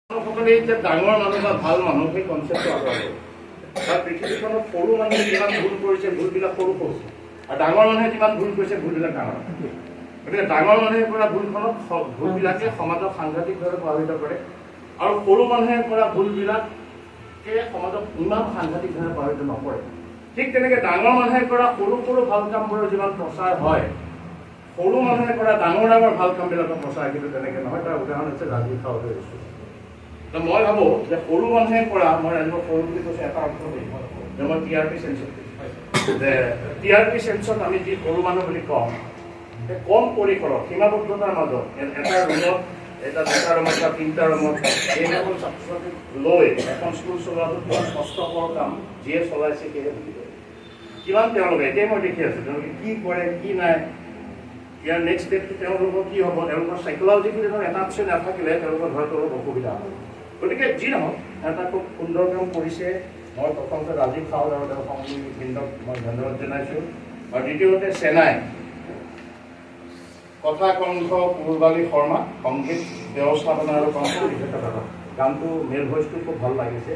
সকলে যে ডাঙৰ মানুহ বা ভাল মানুহ সেই কনচেপ্টটো আঁতৰাব বা পৃথিৱীখনত সৰু মানুহে যিমান ভুল কৰিছে ভুলবিলাক সৰু সৰু আৰু ডাঙৰ মানুহে যিমান ভুল কৰিছে ভুলবিলাক ডাঙৰ গতিকে ডাঙৰ মানুহে কৰা ভুলবিলাকে সমাজক সাংঘাতিকভাৱে প্ৰভাৱিত কৰে আৰু সৰু মানুহে কৰা ভুলবিলাকে সমাজক ইমান সাংঘাতিকভাৱে প্ৰভাৱিত নকৰে ঠিক তেনেকৈ ডাঙৰ মানুহে কৰা সৰু সৰু ভাল কামবোৰৰ যিমান প্ৰচাৰ হয় সৰু মানুহে কৰা ডাঙৰ ডাঙৰ ভাল কামবিলাকৰ প্ৰচাৰ কিন্তু তেনেকৈ নহয় তাৰ উদাহৰণ হৈছে ৰাজীৱ খাওঁতে দিছোঁ মই ভাবো যে সৰু মানুহে কৰা মই ৰাজীৱ সৰু বুলি কৈছোঁ এটা অৰ্থ যে মই TRP চেঞ্চত যে TRP চেঞ্চত আমি যি সৰু মানুহ বুলি কওঁ কম পৰিসৰত সীমাবদ্ধতাৰ মাজত এটা ৰুমত এটা দুটা ৰুমত বা তিনিটা ৰুমত এইসকল ছাত্ৰ ছাত্ৰীক লৈ এখন স্কুল চলোৱাটো কিমান কষ্টকৰ কাম যিয়ে চলাইছে সেয়ে বুজি পায় কিমান তেওঁলোকে এতিয়াই মই দেখি আছোঁ তেওঁলোকে কি কৰে কি নাই ইয়াৰ নেক্সট ষ্টেপটো তেওঁলোকৰ কি হ'ব তেওঁলোকৰ চাইক'লজিকেলি এটা অপশ্যন নাথাকিলে তেওঁলোকৰ হয়তো অলপ অসুবিধা হ'ব গতিকে যি নহওক এটা খুব সুন্দৰ কাম কৰিছে মই প্ৰথমতে ৰাজীৱ খাওঁত আৰু তেওঁৰ সংগীবৃন্দক মই ধন্যবাদ জনাইছোঁ আৰু দ্বিতীয়তে চেনাই কথা কণ্ঠ পূৰ্বালী শৰ্মা সংগীত ব্যৱস্থাপনা আৰু কণ্ঠ গানটো মেল ভইচটো খুব ভাল লাগিছে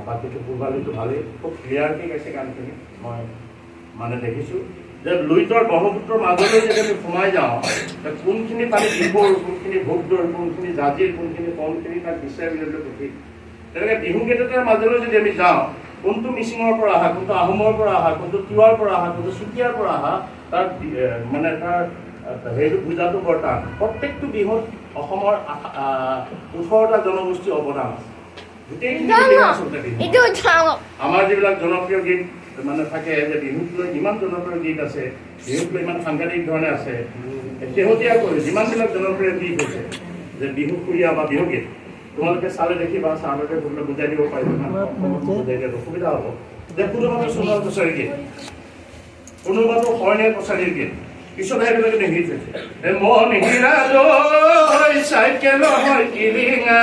বাকীটো পূৰ্বালীটো ভালেই খুব ক্লিয়াৰকৈ গাইছে গানখিনি মই মানে দেখিছোঁ যে লুইতৰ ব্ৰহ্মপুত্ৰৰ মাজলৈ যদি আমি সোমাই যাওঁ কোনখিনি পানী বিহুৰ কোনখিনি ভোগদৌৰ কোনখিনি জাজিৰ কোনখিনি কমখিনি তাক বিচাৰি উলিয়াবলৈ কঠিন তেনেকৈ বিহুকেইটাৰ মাজলৈ যদি আমি যাওঁ কোনটো মিচিঙৰ পৰা অহা কোনটো আহোমৰ পৰা অহা কোনটো তিৱাৰ পৰা অহা কোনটো চুতীয়াৰ পৰা অহা তাৰ মানে তাৰ সেইটো বুজাটো বৰ টান প্ৰত্যেকটো বিহুত অসমৰ 18টা জনগোষ্ঠীৰ অৱদান আছে গোটেইখিনি আচলতে আমাৰ যিবিলাক জনপ্ৰিয় গীত মানে থাকে যে বিহুক লৈ ইমান জনপ্ৰিয় গীত আছে বিহুক লৈ ইমান সাংঘাতিক ধৰণে আছে শেহতীয়াকৈ যিমানবিলাক জনপ্ৰিয় গীত হৈছে যে বিহু সুৰীয়া বা বিহুগীত তোমালোকে চালে দেখিবা চালকে বুজাই দিব পাৰিব বুজাই দিয়াত অসুবিধা হ'ব যে কোনোবাটো সোণৰ কছাৰীৰ গীত কোনোবাটো শৰণীয়া কছাৰীৰ গীত পিছত সেইবিলাকে হিট হৈছে মন হীৰা লৈ চাইকেল হয় কিলিঙা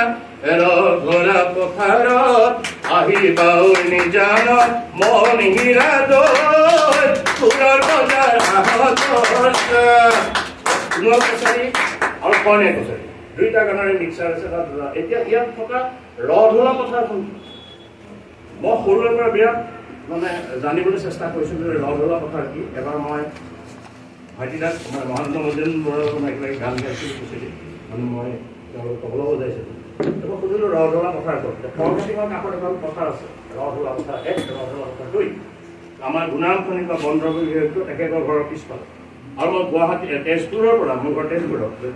ঘোৰা পথাৰত আহিবা নিজানত মন হীৰা লৈ ফুলৰ বজাৰ সোণৰ কছাৰী আৰু শৰণীয়া কছাৰী দুইটা গানৰে মিক্সাৰ আছে তাত এতিয়া ইয়াত থকা ৰধোলা পথাৰ মই সৰুৰে পৰা বিৰাট মানে জানিবলৈ চেষ্টা কৰিছিলোঁ যে ৰধোলা পথাৰ কি এবাৰ মই ভাইটিদাক মই মহেন্দ্ৰ মজুন বৰুৱাৰ একেলগে গান গাইছিলোঁ কৈছিলোঁ মানে মই তেওঁলোকক তবলা বজাইছিলোঁ মই সুধিলোঁ ৰধোলা পথাৰ ক'ত ফৰচিঙৰ কাষত এখন পথাৰ আছে ৰধোলা পথাৰ 1 ৰধোলা পথাৰ 2 আমাৰ গুণাৰামখনি বা বন্দৰগুৰি বিভাগটো তেখেতৰ ঘৰৰ পিছফালে আৰু মই গুৱাহাটী তেজপুৰৰ পৰা মোৰ ঘৰ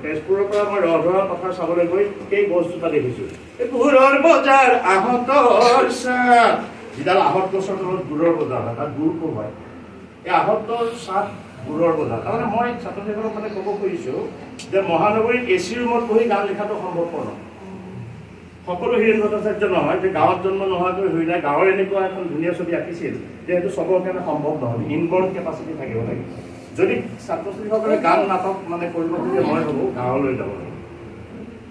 তেজপুৰৰ পৰা মই ৰধোলা পথাৰ চাবলৈ গৈ সেই গছজোপা দেখিছোঁ এই গুড়ৰ বজাৰ আহঁতৰ চাহ যিডাল আহঁত গছৰ তলত গুড়ৰ বজাৰ হয় তাত গুড় খুব হয় এই আহঁতৰ চাহ গুড়ৰ বজাৰ তাৰমানে মই ছাত্ৰ ছাত্ৰীসকলক মানে ক'ব খুজিছোঁ যে মহানগৰীত AC ৰুমত বহি গান লিখাটো সম্ভৱপৰ নহয় সকলো হীৰেণ ভট্টাচাৰ্য নহয় যে গাঁৱত জন্ম নোহোৱাকৈ হৈ যায় গাঁৱৰ এনেকুৱা এখন ধুনীয়া ছবি আঁকিছিল যে সেইটো চবৰ কাৰণে সম্ভৱ নহয় ইনবৰ্ণ কেপাচিটি থাকিব লাগে যদি ছাত্ৰ ছাত্ৰীসকলে গান নাটক মানে কৰিব খুজিলে মই ভাবোঁ গাঁৱলৈ যাব লাগে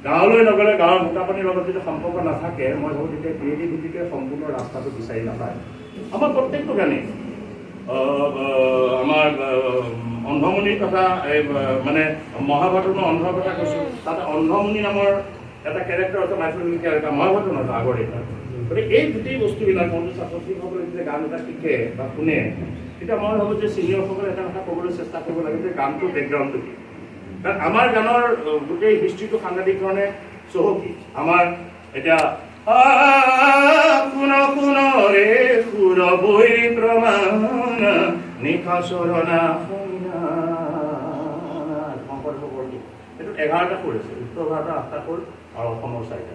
গাঁৱলৈ নগ'লে গাঁৱৰ বোকাপানীৰ লগত যদি সম্পৰ্ক নাথাকে মই ভাবোঁ তেতিয়া ক্ৰিয়েটিভিটিটোৱে সম্পূৰ্ণ ৰাস্তাটো বিচাৰি নাপায় আমাৰ প্ৰত্যেকটো গানেই আমাৰ অন্ধমণিৰ কথা মানে মহাভাৰতৰ মই অন্ধৰ কথা কৈছোঁ তাতে অন্ধমণি নামৰ এটা কেৰেক্টাৰ আছে মাইথলজিকেল কেৰেক্টাৰ মহাভাৰতৰ নহয় আগৰ এটা গতিকে এই গোটেই বস্তুবিলাক মনটো ছাত্ৰ ছাত্ৰীসকলে যেতিয়া গান এটা শিকে বা শুনে তেতিয়া মই ভাবোঁ যে ছিনিয়ৰসকলে এটা কথা ক'বলৈ চেষ্টা কৰিব লাগে যে গানটোৰ বেকগ্ৰাউণ্ডটো কি কাৰণ আমাৰ গানৰ গোটেই হিষ্ট্ৰীটো সাংঘাতিক ধৰণে চহকী আমাৰ এতিয়া কোন ৰে সুৰ বৈ প্ৰমাণ নিশা চৰণা এইটোত 11টা সুৰ আছে উত্তৰ ভাৰতৰ 8টা সুৰ আৰু অসমৰ 4টা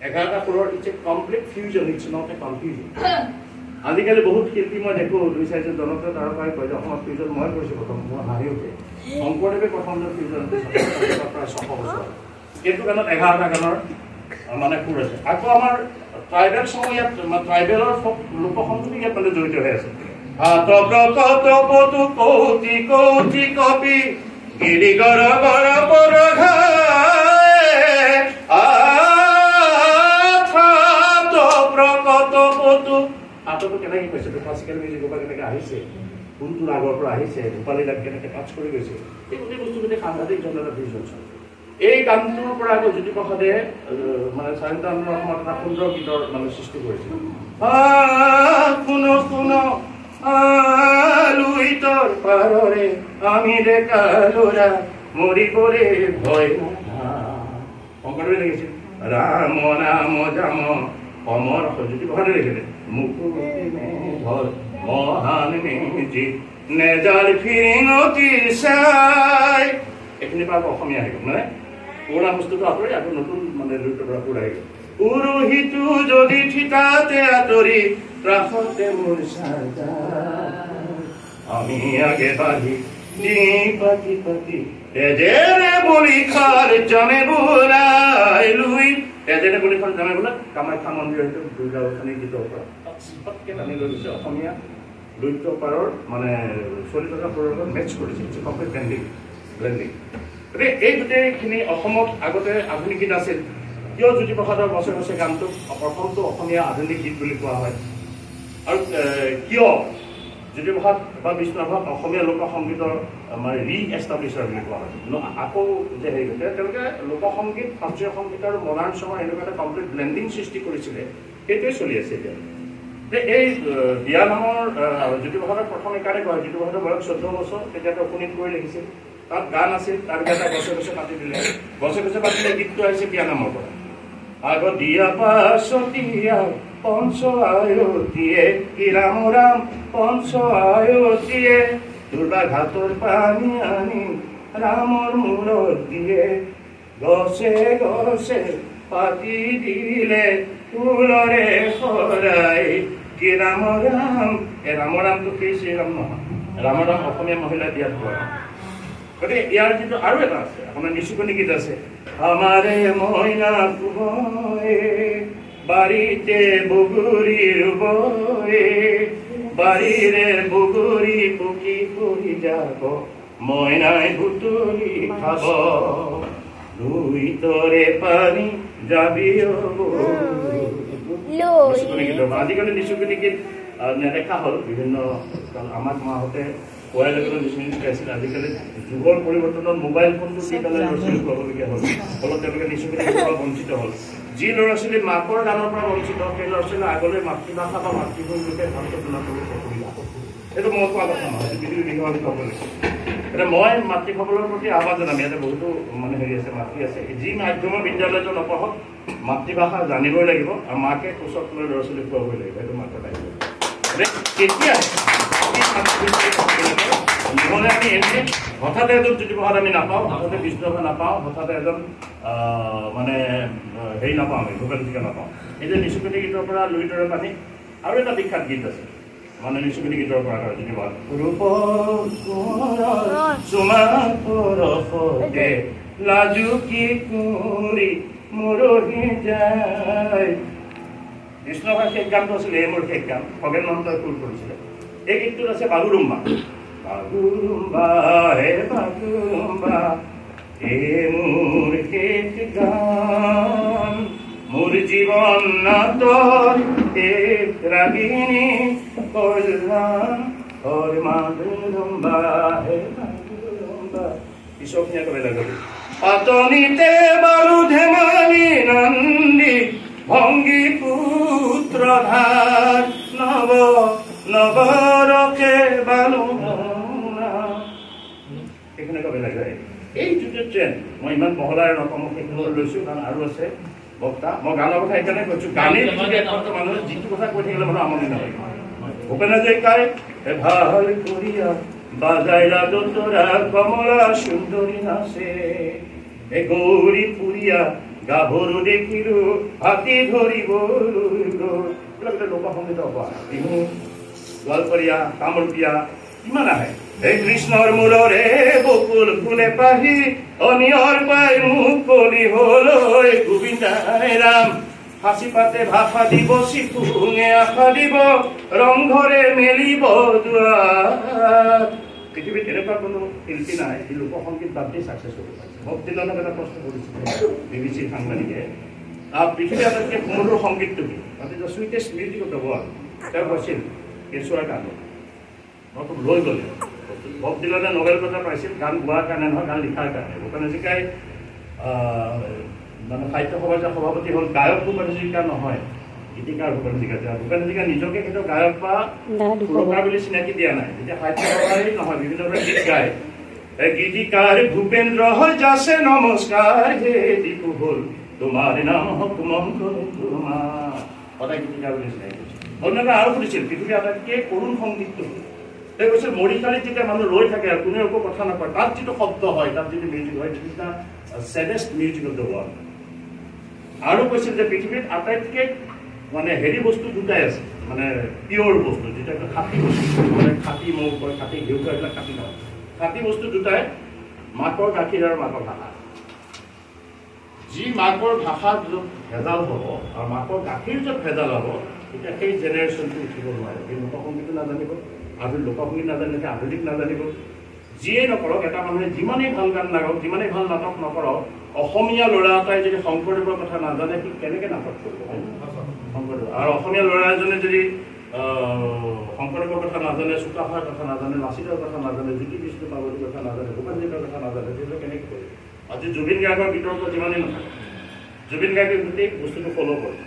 11টা সুৰৰ it's a complete fusion it's not a confusion আজিকালি বহুত শিল্পী মই দেখোঁ 2-4জন জনপ্ৰিয় তাৰকাই কয় যে অসমত ফিউজন মই কৰিছোঁ প্ৰথম মোৰ হাঁহি উঠে শংকৰদেৱে প্ৰথমজন ফিউজন প্ৰায় 600 বছৰ এইটো গানত 11টা গানৰ মানে সুৰ আছে আকৌ আমাৰ ট্ৰাইবেল চং ইয়াত ট্ৰাইবেলৰ লোকসংগীত ইয়াত মানে জড়িত হৈ আছে হাত প্ৰকট পটু কৌতি কৌতি কপি গিৰি গৰ গৰ পৰ প্ৰকট পটু হাতটো কেনেকৈ কৈছে ক্লাছিকেল মিউজিকৰ পৰা কেনেকৈ আহিছে কোনটো আগৰ পৰা আহিছে ৰূপালী দাগ কেনেকৈ টাচ কৰি গৈছে এই গোটেই বস্তু গোটেই সাংঘাতিক জনতা ভিজুৱেল এই গানটোৰ পৰা আকৌ জ্যোতিপ্ৰসাদে মানে স্বাধীনতা আন্দোলনৰ সময়ত এটা সুন্দৰ গীতৰ মানে সৃষ্টি কৰিছিল। শুনো শুনো লুইতৰ পাৰৰে আমি ডেকা ল'ৰা মৰিবৰে ভয় শংকৰদেৱে লিখিছিল ৰাম নাম যাম অমৰ জ্যোতিপ্ৰসাদে লিখিলে মুকুতি মেঘৰ মহান মেজি নেজাৰ ফিৰিঙতি চাই। এইখিনি পৰা অসমীয়া আহি গ'ল মানে পুৰণা বস্তুটো আঁতৰি আকৌ নতুন মানে লুইতৰ পৰা পুৰা আহি গ'ল। উৰুহিটো যদি ঠিকাতে আঁতৰি ৰাসতে মোৰ চাজা আমি আগে বাঢ়ি পাতি পাতি তেজেৰে বলি খাৰ জানে বোলাই লুই তেজেৰে বলি খাৰ জানে বোলা কামাখ্যা মন্দিৰ হয়তো দুৰ্গা গোসাঁনী গীতৰ পৰা পটকে টানি লৈ গৈছে অসমীয়া লুইত পাৰৰ মানে চলি থকা প্ৰদৰ্শন মেটচ কৰিছে কমপ্লিট ব্লেণ্ডিং। গতিকে এই গোটেইখিনি অসমত আগতে আধুনিক গীত আছিল। কিয় জ্যোতিপ্ৰসাদৰ বছৰে বছৰে গানটোক প্ৰথমটো অসমীয়া আধুনিক গীত বুলি কোৱা হয় আৰু কিয় জ্যোতিপ্ৰসাদ বা বিষ্ণুৰাভাক অসমীয়া লোকসংগীতৰ মানে ৰি-এষ্টাব্লিছাৰ বুলি কোৱা হয়। আকৌ যে হেৰি কৰিছে তেওঁলোকে লোকসংগীত শাস্ত্ৰীয় সংগীত আৰু মডাৰ্ণ চঙৰ এনেকুৱা এটা কমপ্লিট ব্লেণ্ডিং সৃষ্টি কৰিছিলে। সেইটোৱে চলি আছে এতিয়া। যে এই বিয়া নামৰ জ্যোতিপ্ৰসাদৰ প্ৰথম এইকাৰণে কয় জ্যোতিপ্ৰসাদৰ বয়স 14 বছৰ তেতিয়াতো অপুনীত কৰি লিখিছিল। তাত গান আছিল তাৰ এটা গছে গছে পাতি দিলে গছে গছে পাতিলে গীতটো আহিছে বিয়া নামৰ পৰা। আগত দিয়া পাছতীয়া পঞ্চ আয়তীয়ে কি ৰাম ৰাম পঞ্চ আয়তীয়ে দুৰ্বা ঘাটৰ পানী আনি ৰামৰ মূৰত দিয়ে গছে গছে পাতি দিলে ফুলৰে শৰাই কি ৰাম ৰাম। এই ৰাম ৰামটো কি শ্ৰীৰাম নহয়, ৰাম ৰাম অসমীয়া মহিলাই দিয়াত পোৱা। গতিকে ইয়াৰ যিটো আৰু এটা আছে আপোনাৰ নিচুকনি গীত আছে আমাৰে মইনা কুবয়ে বাৰীতে বগৰী ৰুবয়ে বাৰীৰে বগৰী পকি পৰি যাব মইনাই বুটলি খাব লুইতৰে পানী যাবি নিচুকনি গীত। আজিকালি নিচুকনি গীত নেদেখা হ'ল বিভিন্ন আমাক মাহঁতে কোৱাৰ লগে লগে নিচুকনি গাইছিল। আজিকালি যুগৰ পৰিৱৰ্তনত মোবাইল ফোনটো দি পেলাই ল'ৰা ছোৱালীক খুৱাবলগীয়া হ'ল ফলত তেওঁলোকে নিচুকনি গীতৰ পৰা বঞ্চিত হ'ল। যি ল'ৰা ছোৱালী মাকৰ গানৰ পৰা বঞ্চিত সেই ল'ৰা ছোৱালী আগলৈ মাতৃভাষা বা মাতৃভূমিৰ লোকে ভালকৈ শুনা কৰিব অসুবিধা। সেইটো মই কোৱা কথা নহয়, পৃথিৱীৰ বিষয়ে ক'ব লাগিব। এতিয়া মই মাতৃসকলৰ প্ৰতি আহ্বান জনাম। ইয়াতে বহুতো মানে হেৰি আছে মাতৃ আছে যি মাধ্যমৰ বিদ্যালয়তো নপঢ়ক মাতৃভাষা জানিবই লাগিব আৰু মাকে কোচত লৈ ল'ৰা ছোৱালীক খুৱাবই লাগিব। সেইটো মাত্ৰ দায়িত্ব। কেতিয়া নহ'লে আমি এনে হঠাতে এজন জ্যোতিপ্ৰসাদ আমি নাপাওঁ, হঠাতে বিষ্ণুৰাভা নাপাওঁ, হঠাতে এজন মানে হেৰি নাপাওঁ আমি ভূপেন হাজৰিকা নাপাওঁ। এই যে নিচুকনি গীতৰ পৰা লুইতৰে পানী আৰু এটা বিখ্যাত গীত আছে মানে নিচুকনি গীতৰ পৰা জ্যোতিপ্ৰসাদ ৰূপে লাজুকি কৰি মৰহি যায়। বিষ্ণুৰাভাৰ শেষ গানটো আছিলে এই মোৰ শেষ গান খগেন মহন্তই সুৰ কৰিছিলে। এই গীতটোত আছে বাগুৰুম্বা বাগুৰুম্বা হে বাগুৰুম্বা এ মোৰ শেষ গান মোৰ জীৱন নাটৰ এক ৰাগিনী কল্যাণ হৰ বাগুৰুম্বা হে বাগুৰুম্বা। পিছৰখিনি একেবাৰে লাগে পাতনিতে বালু ধেমালি নন্দী ভংগী পুত্ৰ ধাৰ নৱ নৱৰকে বালু সেইখিনি কবি লাগে। এই যিটো ট্ৰেণ্ড মই ইমান বহলাই নকওঁ, মই সেইখিনি লৈছোঁ কাৰণ আৰু আছে বক্তা। মই গানৰ কথা সেইকাৰণে কৈছোঁ গানেই একমাত্ৰ মানুহে যিটো কথা কৈ থাকিলে মানুহ আমনি নালাগে। ভূপেন হাজৰিকাই ভাল কৰিয়া বাজাইলা দোতৰা কমলা সুন্দৰী নাচে এ গৌৰী পুৰিয়া গাভৰু দেখিলো হাতী ধৰিবলৈ লোকসংগীত বিহু গোৱালপৰীয়া কামৰূপীয়া কিমান আহে। হে কৃষ্ণৰ মূৰৰে বকুল ফুলে পাহি অনিয়ৰ পাই মুকলি হলৈ গোবিন্দাই ৰাম ফাঁচি পাতে ভাষা দিব চিপুঙে আশা দিব ৰংঘৰে মেলিব দুৱাৰ। পৃথিৱীত এনেকুৱা কোনো শিল্পী নাই যি লোকসংগীত বাদ দি ছাকচেছ কৰিব পাৰিছে। বব ডিলানক এটা প্ৰশ্ন কৰিছিলে BBC সাংবাদিকে পৃথিৱীৰ আটাইতকৈ সুমধুৰ সংগীতটো কি? The sweetest music of the world. তেওঁ কৈছিল কেঁচুৱাৰ গান। মই খুব লৈ গ'লে বব ডিলানে নোবেল বঁটা পাইছিল গান গোৱাৰ কাৰণে নহয় গান লিখাৰ কাৰণে। ভূপেন হাজৰিকাই মানে সাহিত্য সভাৰ যে সভাপতি হ'ল গায়ক ভূপেন হাজৰিকা নহয়, গীতিকাৰ ভূপেন হাজৰিকা। ভূপেন হাজৰিকা নিজকে কিন্তু গায়ক বা সুৰকাৰ বুলি চিনাকি দিয়া নাই, তেতিয়া সাহিত্য সভাৰেই নহয়, বিভিন্ন ধৰণৰ গীত গায়। গীতিকাৰ ভূপেন্দ্ৰ হৈ যাছে নমস্কাৰ, হে দীপু হ'ল তোমাৰ নাম হওক মংগল তোমাৰ, সদায় গীতিকাৰ বুলি চিনাকি কৰিছিল। অন্যটা আৰু সুধিছিল পৃথিৱীৰ আটাইতকৈ কৰুণ সংগীতটো। তেওঁ কৈছিল মৰিশালীত যেতিয়া মানুহ ৰৈ থাকে আৰু কোনেও একো কথা নকয়, তাত যিটো শব্দ হয়, তাত যিটো মিউজিক হয়, it is the saddest music of the world. আৰু কৈছিল যে পৃথিৱীত আটাইতকৈ মানে হেৰি বস্তু দুটাই আছে, মানে পিয়ৰ বস্তু, যিটো একটা খাটি বস্তু, মানে খাটি মৌ কয়, খাটি ঘিউ কয়, এইবিলাক খাটি নহয়। খাটি বস্তু দুটাই মাকৰ গাখীৰ আৰু মাকৰ ভাষা। যি মাকৰ ভাষা য'ত ভেজাল হ'ব আৰু মাকৰ গাখীৰ য'ত ভেজাল হ'ব, তেতিয়া সেই জেনেৰেশ্যনটো উঠিব নোৱাৰে। সেই লোকসংগীতো নাজানিব, লোকসংগীত নাজানিলে আধুনিক নাজানিব। যিয়ে নকৰক, এটা মানুহে যিমানেই ভাল গান নাগাওক, যিমানেই ভাল নাটক নকৰক, অসমীয়া ল'ৰা এটাই যদি শংকৰদেৱৰ কথা নাজানে, সি কেনেকৈ নাটক কৰিব? শংকৰদেৱ আৰু অসমীয়া ল'ৰা এজনে যদি শংকৰদেৱৰ কথা নাজানে, চুকাফাৰ কথা নাজানে, লাচিতৰ কথা নাজানে, জ্যোতি বিষ্ণু পাৰ্বতীৰ কথা নাজানে, ভূপেন হাজৰিকাৰ কথা নাজানে, তেতিয়াহ'লে কেনেকৈ কৰিব? আজি জুবিন গাৰ্গৰ বিতৰ্ক যিমানেই নাথাকে, জুবিন গাৰ্গে গোটেই বস্তুটো ফ'ল' কৰে।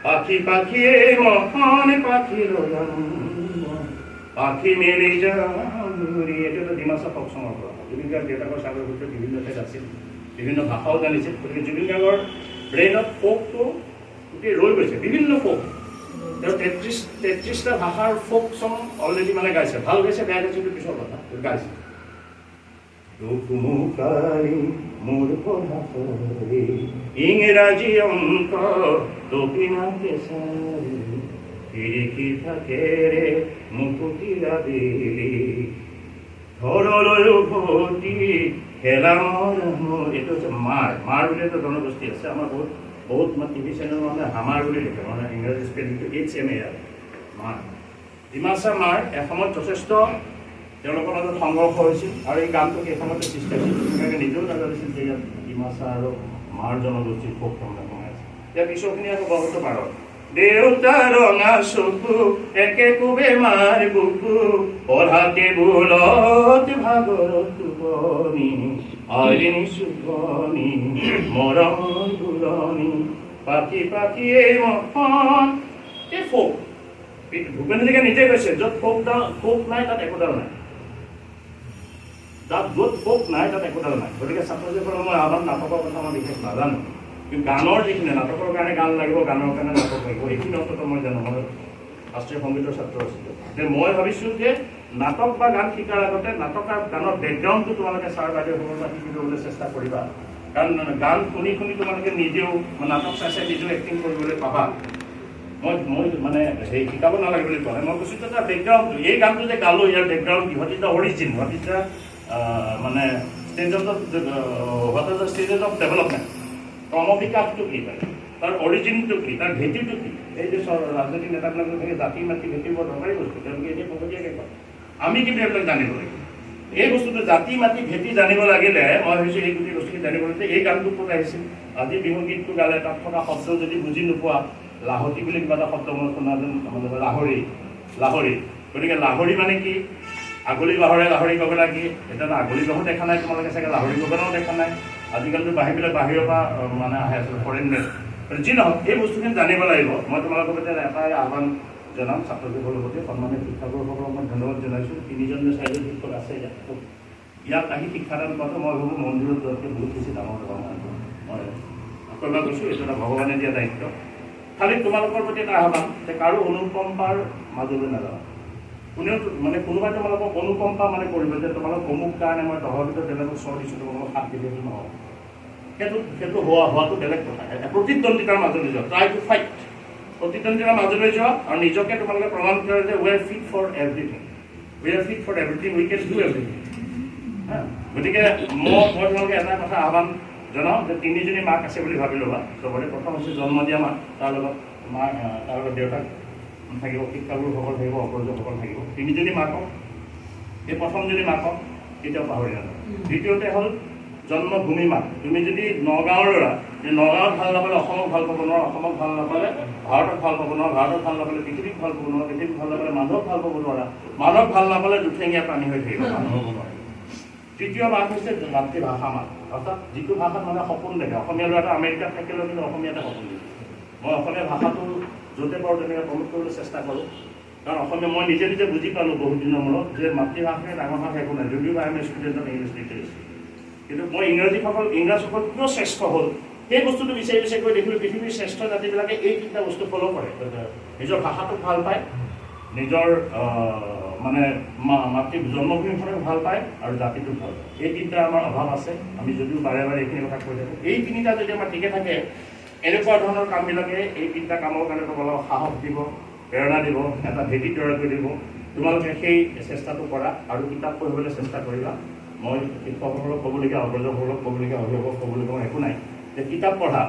পাখি পাখিয়ে মহান পাখি পাখি মেলি যাৰি, এইটো এটা ডিমাচা ফক চঙৰ পৰা। জুবিন গাৰ্গ দেউতাকৰ চাগৰ ভিতৰত বিভিন্ন ঠাইত আছিল, বিভিন্ন ভাষাও জানিছিল। গতিকে জুবিন গাৰ্গৰ ব্ৰেইনত ফ'কটো গোটেই ৰৈ গৈছে, বিভিন্ন ফ'ক। তেওঁ 33টা ভাষাৰ ফ'ক চং অলৰেডি মানে গাইছে, ভাল গাইছে, বেয়া গাইছে, এইটো পিছৰ কথা, গাইছে। ইংৰাজী অংক দক্ষিণাকে চাৰি, খিৰিকী থাকেৰে মুকুটিৰা বেলি, ঘৰলৈ উভতি খেলা মোৰ। এইটো হৈছে মাৰ বুলি এটা জনগোষ্ঠী আছে আমাৰ, বহুত মানে টিভি চেনেল মানে হামাৰ বুলি লিখে, মানে ইংৰাজী স্পেলিংটো HMAR, মাৰ। ডিমাচা মাৰ এসময়ত যথেষ্ট তেওঁলোকৰ মাজত সংঘৰ্ষ হৈছিল, আৰু এই গানটো সেই সময়তে সৃষ্টি হৈছিল। তেনেকৈ নিজেও নাজানিছিল যে ইয়াত ডিমাচা আৰু মাৰ জনগোষ্ঠীৰ ফোক তাৰমানে সোমাই আছে। ইয়াৰ পিছৰখিনি আকৌ বহুত পাৰত। দেউতা ৰঙা চকু একে কোবে মাৰ বুকু, পঢ়াতে ভুলত ভাগৰত টোপনি, আইনি চুপনি মৰম ঘূৰণি, পাখি পাখিয়ে মহান। এই ফোক ভূপেন হাজৰিকা নিজে কৈছে, য'ত ফোক নাই তাত একোডাল নাই, তাত য'ত ফোক নাই তাত একোডাল নাই। গতিকে ছাত্ৰ-ছাত্ৰীসকলক মই আহ্বান, নাটকৰ কথা মই বিশেষ নাজানো, কিন্তু গানৰ যিখিনি, নাটকৰ কাৰণে গান লাগিব, গানৰ কাৰণে নাটক লাগিব, এইখিনি অন্তত মই জানো। মই শাস্ত্ৰীয় সংগীতৰ ছাত্ৰ আছিলোঁ, যে মই ভাবিছোঁ যে নাটক বা গান শিকাৰ আগতে নাটক আৰু গানৰ বেকগ্ৰাউণ্ডটো তোমালোকে ছাৰ বাইদেউসকলৰ পৰা শিকি ল'বলৈ চেষ্টা কৰিবা। কাৰণ গান শুনি শুনি তোমালোকে নিজেও নাটক চাই চাই নিজেও এক্টিং কৰিবলৈ পাবা। মই মানে সেই শিকাব নালাগে বুলি কোৱা নাই, মই কৈছোঁ যে তাৰ বেকগ্ৰাউণ্ডটো, এই গানটো যে গালোঁ, ইয়াৰ বেকগ্ৰাউণ্ড কি, what is the origin, what is the মানে ষ্টেজেছ অফ ডেভেলপমেণ্ট, ক্ৰমবিকাশটো কি, তাৰ অৰিজিনটো কি, তাৰ ভেটিটো কি। এই যে ৰাজনৈতিক নেতাবিলাকৰ থাকে জাতি মাতি ভেটি বৰ দৰকাৰী বস্তু, তেওঁলোকে এতিয়া পোহনীয়াকৈ কয়, আমি কিন্তু এইবিলাক জানিব লাগিব। এই বস্তুটো জাতি মাতি ভেটি জানিব লাগিলে মই ভাবিছোঁ এই গোটেই বস্তুখিনি জানিব লাগিলে এই গানটো ক'ত আহিছিল। আজি বিহু গীতটো গালে তাত থকা শব্দ যদি বুজি নোপোৱা, লাহতি বুলি কিবা এটা শব্দ মই শুনা যেন, লাহৰি। গতিকে লাহৰি মানে কি, আগলি বাহৰে লাহৰি গগনা কি, এতিয়া আগলি বাহো দেখা নাই তোমালোকে, চাগে লাহৰি গগনাও দেখা নাই। আজিকালিতো বাহিৰবিলাক বাহিৰৰ পৰা মানে আহে আছে ফৰেইন মেড। যি নহওক এই বস্তুখিনি জানিব লাগিব। মই তোমালোকৰ প্ৰতি এটাই আহ্বান জনাম, ছাত্ৰ-ছাত্ৰীসকলৰ প্ৰতি, সন্মানীয় শিক্ষকসকলক মই ধন্যবাদ জনাইছোঁ। 3জন নে 4জন শিক্ষক আছে ইয়াত আহি শিক্ষাদান কৰাটো মই ভাবোঁ মন্দিৰত যোৱাতকৈ বহুত বেছি ডাঙৰ কথা। মই আশীৰ্বাদ কৰিছোঁ, এইটো এটা ভগৱানে দিয়া দায়িত্ব। খালি তোমালোকৰ প্ৰতি এটা আহ্বান যে কাৰো অনুকম্পাৰ মাজলৈ নাযাওঁ। কোনেও মানে কোনোবাই তোমালোকক অনুকম্পা মানে কৰিব যে তোমালোক অমুক কাৰণে মই দহৰ ভিতৰত বেলেগক চৰ দিছোঁ, তোমালোকক হাত দি দিছোঁ, নহয়। সেইটো হোৱাটো বেলেগ কথা। প্ৰতিদ্বন্দ্বিতাৰ মাজলৈ যোৱা, ট্ৰাই টু ফাইট, প্ৰতিদ্বন্দ্বিতাৰ মাজলৈ যোৱা আৰু নিজকে তোমালোকে প্ৰমাণ কৰে যে we are fit for everything, we can do everything. গতিকে মই তোমালোকে এটা কথা আহ্বান জনাওঁ যে 3জনী মাক আছে বুলি ভাবি ল'বা চবৰে। প্ৰথম হৈছে জন্ম দিয়া মাক, তাৰ লগত দেউতাক থাকিব, শিক্ষাগুৰুসকল থাকিব, অপৰজসকল থাকিব। 3জনী মাকক, এই প্ৰথমজনী মাকক কেতিয়াও পাহৰি নাযাওঁ। দ্বিতীয়তে হ'ল জন্মভূমি মাক। তুমি যদি নগাঁৱৰ ল'ৰা, নগাঁৱত ভাল নাপালে অসমক ভাল পাব নোৱাৰা, অসমক ভাল নাপালে ভাৰতক ভাল পাব নোৱাৰা, ভাৰতক ভাল নাপালে পৃথিৱীক ভাল পাব নোৱাৰা, পৃথিৱীক ভাল নাপালে মানুহক ভাল পাব নোৱাৰা, মানুহক ভাল নাপালে দুঠেঙীয়া প্ৰাণী হৈ থাকিব, মানুহ হ'ব নোৱাৰে। তৃতীয় ভাগ হৈছে মাতৃভাষা মাত, অৰ্থাৎ যিটো ভাষাত মানে সপোন দেখে। অসমীয়া ল'ৰাটো আমেৰিকাত থাকিলেও কিন্তু অসমীয়াতে সপোন দেখে। মই অসমীয়া ভাষাটো য'তে পাৰোঁ তেনেকৈ প্ৰমোট কৰিবলৈ চেষ্টা কৰোঁ, কাৰণ অসমীয়া মই নিজে নিজে বুজি পালোঁ বহুত দিনৰ মূৰত যে মাতৃভাষাই ডাঙৰ ভাষা একো নাই। যদিও I M a student of English লিটাৰেচি, কিন্তু মই ইংৰাজসকল কিয় শ্ৰেষ্ঠ হ'ল সেই বস্তুটো বিচাৰি বিচাৰি গৈ দেখিলোঁ পৃথিৱীৰ শ্ৰেষ্ঠ জাতিবিলাকে এই তিনিটা বস্তু ফ'ল' কৰে। নিজৰ ভাষাটোক ভাল পায়, নিজৰ মানে মাতৃ জন্মভূমিখনক ভাল পায়, আৰু জাতিটোক ভাল পায়। এই তিনিটা আমাৰ অভাৱ আছে। আমি যদিও বাৰে বাৰে এইখিনি কথা কৈ থাকোঁ, এই তিনিটা যদি আমাৰ ঠিকে থাকে, এনেকুৱা ধৰণৰ কামবিলাকে এই তিনিটা কামৰ কাৰণে তোমালোকক সাহস দিব, প্ৰেৰণা দিব, এটা ভেটি তৈয়াৰ কৰি দিব। তোমালোকে সেই চেষ্টাটো কৰা আৰু কিতাপ পঢ়িবলৈ চেষ্টা কৰিবা। মই শিক্ষকসকলক ক'বলগীয়া, অগ্ৰজসকলক ক'বলগীয়া, অভিভাৱক ক'বলগীয়া একো নাই যে কিতাপ পঢ়া।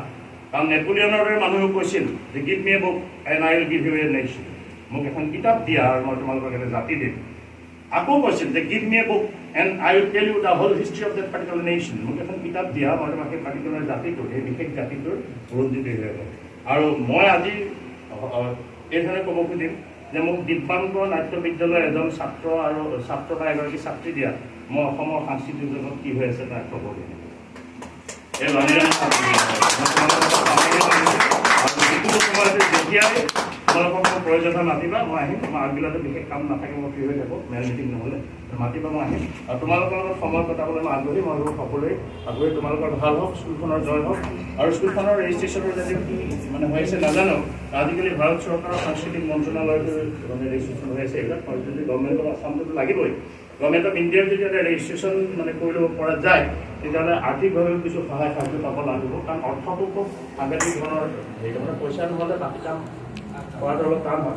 কাৰণ নেপোলিয়নৰ দৰে মানুহেও কৈছিল যে give me a book and I will give you a nation. মোক এখন কিতাপ দিয়া আৰু মই তোমালোকক এটা জাতি দিম। আকৌ কৈছিল যে give me a book and I will tell you the whole history of that particular nation. মোক এখন কিতাপ দিয়া, মই তোমাক সেই পাৰ্টিকুলাৰ জাতিটোৰ, সেই বিশেষ জাতিটোৰ বুৰঞ্জীটো দিব। আৰু মই আজি এইধৰণে ক'ব খুজিম যে মোক দিব্যাংগ নাট্য বিদ্যালয়ৰ এজন ছাত্ৰ আৰু ছাত্ৰ বা এগৰাকী ছাত্ৰী দিয়া, মই অসমৰ সাংস্কৃতিক জগত কি হৈ আছে তাৰ খবৰ দিম। এই যিকোনো সময়তে যেতিয়াই তোমালোকক মই প্ৰয়োজন হয় মাতিবা, মই আহিম। মই আগবিলাকত বিশেষ কাম নাথাকে, মই ফ্ৰী হৈ থাকোঁ, মেল মিটিং নহ'লে মাতিবা, মই আহিম। আৰু তোমালোকৰ লগত সময় কটাবলৈ মই আগ্ৰহী। মই সকলোৱে আগ্ৰহী, তোমালোকৰ ভাল হওক, স্কুলখনৰ জয় হওক। আৰু স্কুলখনৰ ৰেজিষ্ট্ৰেশ্যনৰ যদিও কি মানে হৈ আছে নাজানো, আজিকালি ভাৰত চৰকাৰৰ সাংস্কৃতিক মন্ত্ৰণালয়টো মানে ৰেজিষ্ট্ৰেশ্যন হৈ আছে। এইবিলাক যদি গভৰ্ণমেণ্ট অফ আসামটোতো লাগিবই। গভৰ্ণমেণ্ট অফ ইণ্ডিয়াৰ যদি এটা ৰেজিষ্ট্ৰেশ্যন মানে কৰি ল'ব পৰা যায়, তেতিয়াহ'লে আৰ্থিকভাৱেও কিছু সহায় সাহায্য পাব লাগিব। কাৰণ অৰ্থটো খুব সাংঘাতিক ধৰণৰ হেৰি, পইচা নহ'লে বাকী কাম কৰাটো অলপ টান হয়।